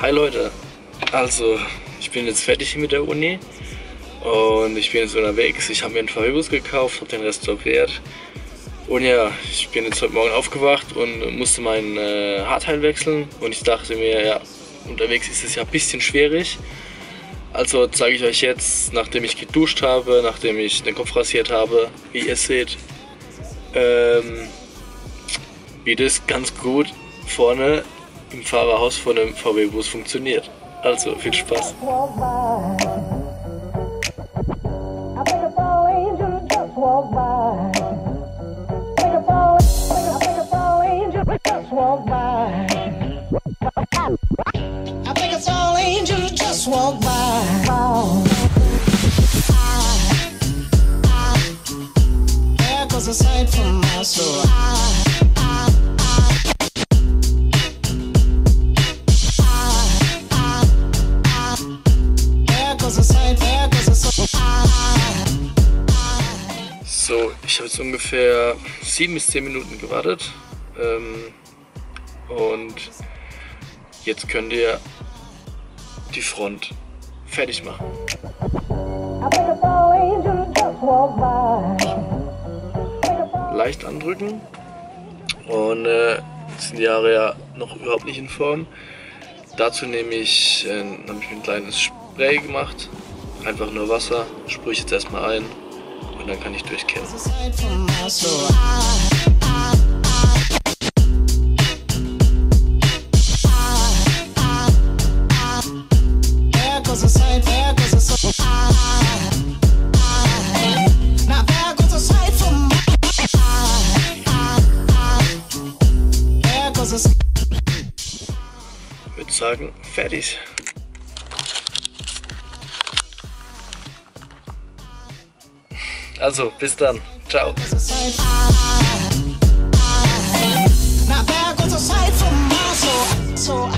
Hi Leute, also ich bin jetzt fertig mit der Uni und ich bin jetzt unterwegs. Ich habe mir einen VW-Bus gekauft, habe den restauriert und ja, ich bin jetzt heute Morgen aufgewacht und musste meinen Haarteil wechseln und ich dachte mir, ja, unterwegs ist es ja ein bisschen schwierig. Also zeige ich euch jetzt, nachdem ich geduscht habe, nachdem ich den Kopf rasiert habe, wie ihr seht, wie das ganz gut vorne im Fahrerhaus von einem VW-Bus funktioniert. Also viel Spaß! So, ich habe jetzt ungefähr 7 bis 10 Minuten gewartet und jetzt könnt ihr die Front fertig machen. Leicht andrücken und sind die Haare ja noch überhaupt nicht in Form. Dazu habe ich ein kleines Spray gemacht, einfach nur Wasser, sprühe ich jetzt erstmal ein und dann kann ich durchkehren. Ich würde sagen, fertig. Also, bis dann. Ciao. So